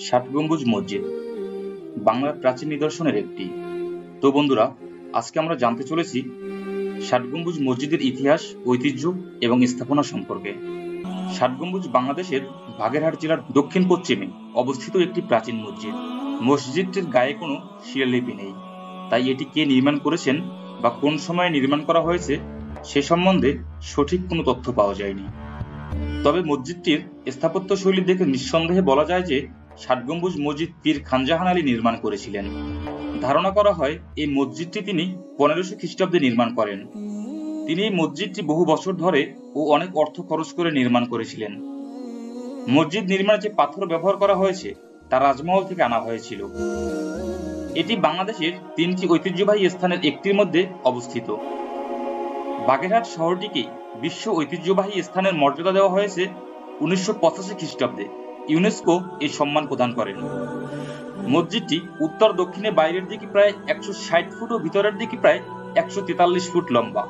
ষাট গম্বুজ মসজিদ বাংলার প্রাচীন নিদর্শনের একটি। তো বন্ধুরা, আজকে আমরা জানতে চলেছি ষাট গম্বুজ মসজিদের ইতিহাস, ঐতিহ্য এবং স্থাপনা সম্পর্কে। ষাট গম্বুজ বাংলাদেশের বাগেরহাট জেলার দক্ষিণ পশ্চিমে অবস্থিত একটি প্রাচীন মসজিদ। মসজিদটির গায়ে কোনো শিলালিপি নেই, তাই এটি কে নির্মাণ করেছেন বা কোন সময়ে নির্মাণ করা হয়েছে সে সম্বন্ধে সঠিক কোনো তথ্য পাওয়া যায়নি। তবে মসজিদটির স্থাপত্য শৈলী দেখে নিঃসন্দেহে বলা যায় যে ষাট গম্বুজ মসজিদ পীর খানজাহান আলী নির্মাণ করেছিলেন। ধারণা করা হয় এই মসজিদটি তিনি 1500 খ্রিস্টাব্দে নির্মাণ করেন। তিনি এই মসজিদটি বহু বছর ধরে ও অনেক অর্থ খরচ করে নির্মাণ করেছিলেন। মসজিদ নির্মাণে যে পাথর ব্যবহার করা হয়েছে তা রাজমহল থেকে আনা হয়েছিল। এটি বাংলাদেশের 3টি ঐতিহ্যবাহী স্থানের একটির মধ্যে অবস্থিত। বাগেরহাট শহরটিকে বিশ্ব ঐতিহ্যবাহী স্থানের মর্যাদা দেওয়া হয়েছে 1985 খ্রিস্টাব্দে। ইউনেস্কো এই সম্মান প্রদান করেন। মসজিদটি উত্তর দক্ষিণে বাইরের দিকে প্রায় 160 ফুট ও ভিতরের দিকে প্রায় 143 ফুট লম্বা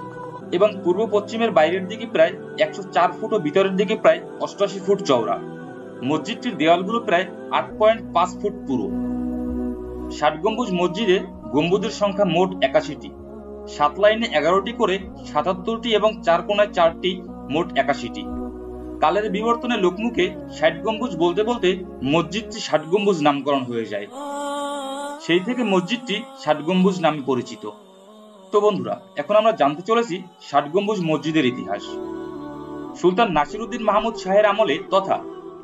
এবং পূর্ব পশ্চিমের বাইরের দিকে প্রায় 104 ফুট ও ভিতরের দিকে প্রায় 88 ফুট চওড়া। মসজিদটির দেওয়ালগুলো প্রায় 8.5 ফুট পুরু। ষাট গম্বুজ মসজিদে গম্বুজের সংখ্যা মোট 81টি। 7 লাইনে 11টি করে 77টি এবং 4 কোণায় 4টি, মোট 81টি। কালের বিবর্তনে লোকমুখে ষাট গম্বুজ বলতে বলতে মসজিদটি ষাট গম্বুজ নামকরণ হয়ে যায়। সেই থেকে মসজিদটি ষাট গম্বুজ নামে পরিচিত। তো বন্ধুরা, এখন আমরা জানতে চলেছি ষাট গম্বুজ মসজিদের ইতিহাস। সুলতান নাসিরউদ্দিন মাহমুদ শাহের আমলে তথা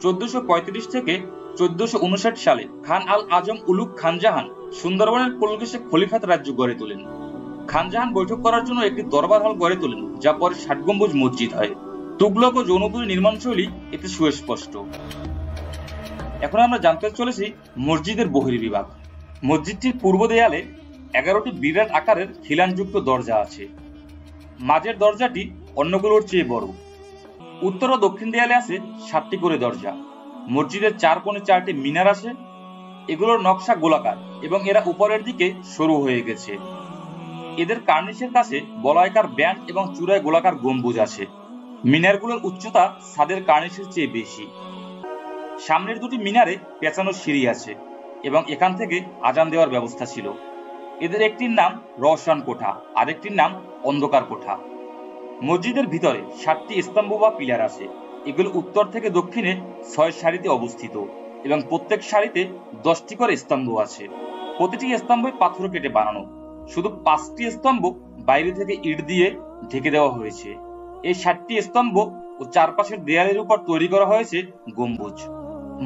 1435 থেকে 1459 সালে খান আল আজম উলুগ খানজাহান সুন্দরবনের কোলঘেঁষে খলিফাত রাজ্য গড়ে তোলেন। খানজাহান বৈঠক করার জন্য একটি দরবার হল গড়ে তোলেন, যা পরে ষাট গম্বুজ মসজিদ হয়। তুগলক ও জৌনপুরী নির্মাণ শৈলী এতে সুস্পষ্ট। এখন আমরা জানতে চলেছি মসজিদের বহির্বিভাগ। মসজিদটির পূর্ব দেয়ালে 11টি বিরাট আকারের খিলানযুক্ত দরজা আছে। মাঝের দরজাটি অন্যগুলোর চেয়ে বড়। উত্তর ও দক্ষিণ দেয়ালে আছে 7টি করে দরজা। মসজিদের 4 কোণে 4টি মিনার আছে। এগুলোর নকশা গোলাকার এবং এরা উপরের দিকে সরু হয়ে গেছে। এদের কার্নিশের কাছে বলয়াকার ব্যান্ড এবং চূড়ায় গোলাকার গম্বুজ আছে। মিনারগুলোর উচ্চতা ছাদের কার্নিশের চেয়ে বেশি। সামনের দুটি মিনারে পেঁচানো সিঁড়ি আছে এবং এখান থেকে আজান দেওয়ার ব্যবস্থা ছিল। এদের একটির নাম রওশন কোঠা, আরেকটির নাম অন্ধকার কোঠা। মসজিদের ভিতরে 7টি স্তম্ভ বা পিলার আছে। এগুলো উত্তর থেকে দক্ষিণে 6 সারিতে অবস্থিত এবং প্রত্যেক সারিতে 10টি করে স্তম্ভ আছে। প্রতিটি স্তম্ভই পাথর কেটে বানানো। শুধু 5টি স্তম্ভ বাইরে থেকে ইট দিয়ে ঢেকে দেওয়া হয়েছে। এই 7টি স্তম্ভ ও চারপাশের দেয়ালের উপর তৈরি করা হয়েছে গম্বুজ।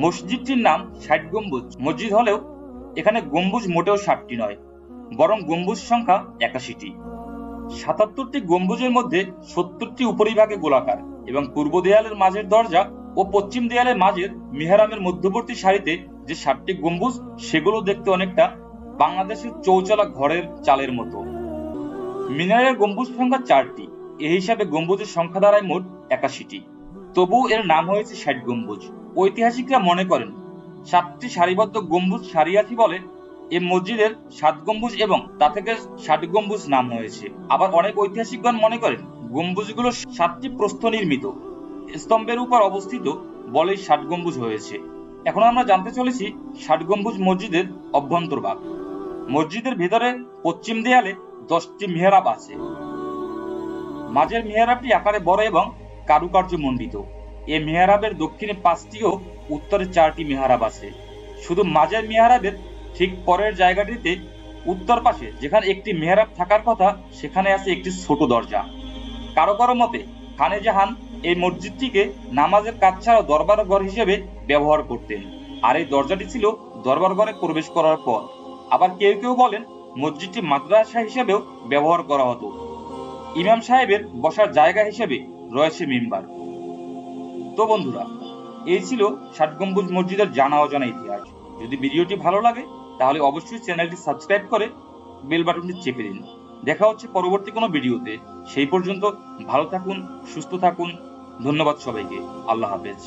মসজিদটির নাম ষাট গম্বুজ মসজিদ হলেও এখানে গম্বুজ মোটেও 60টি নয়, বরং গম্বুজ সংখ্যা 81টি। 77টি গম্বুজের মধ্যে 70টি উপরিভাগে গোলাকার এবং পূর্ব দেয়ালের মাঝের দরজা ও পশ্চিম দেয়ালের মাঝের মিহরাবের মধ্যবর্তী সারিতে যে 7টি গম্বুজ, সেগুলো দেখতে অনেকটা বাংলাদেশের চৌচালা ঘরের চালের মতো। মিনারের গম্বুজ সংখ্যা 4টি। এই হিসাবে গম্বুজের সংখ্যা দাঁড়ায় মোট 81টি। তবুও এর নাম হয়েছে ষাট গম্বুজ। ঐতিহাসিকরা মনে করেন 7টি সারিবদ্ধ গম্বুজ সারি আছে বলে এই মসজিদের 7 গম্বুজ এবং তা থেকে ষাট গম্বুজ নাম হয়েছে। আবার অনেক ঐতিহাসিকগণ মনে করেন গম্বুজগুলো 7টি প্রস্থ নির্মিত স্তম্ভের উপর অবস্থিত বলেই ষাট গম্বুজ হয়েছে। এখন আমরা জানতে চলেছি ষাট গম্বুজ মসজিদের অভ্যন্তরভাগ। মসজিদের ভেতরে পশ্চিম দেয়ালে 10টি মিহরাব আছে। মাঝের মিহরাবটি আকারে বড় এবং কারুকার্য মণ্ডিত। এই মিহরাবের দক্ষিণে 5টি ও উত্তরে 4টি মিহরাব আছে। শুধু মাঝের মিহরাবের ঠিক পরের জায়গাটিতে উত্তর পাশে যেখানে একটি মিহরাব থাকার কথা, সেখানে আছে একটি ছোট দরজা। কারো কারো মতে খানে জাহান এই মসজিদটিকে নামাজের কাজ ছাড়াও দরবার ঘর হিসেবে ব্যবহার করতেন, আর এই দরজাটি ছিল দরবার ঘরে প্রবেশ করার পর। আবার কেউ কেউ বলেন মসজিদটি মাদ্রাসা হিসেবেও ব্যবহার করা হতো। ইমাম সাহেবের বসার জায়গা হিসেবে রয়েছে মিম্বার। তো বন্ধুরা, এই ছিল ষাট গম্বুজ মসজিদের জানা অজানা ইতিহাস। যদি ভিডিওটি ভালো লাগে তাহলে অবশ্যই চ্যানেলটি সাবস্ক্রাইব করে বেল বাটনটি চেপে দিন। দেখা হচ্ছে পরবর্তী কোনো ভিডিওতে। সেই পর্যন্ত ভালো থাকুন, সুস্থ থাকুন। ধন্যবাদ সবাইকে। আল্লাহ হাফেজ।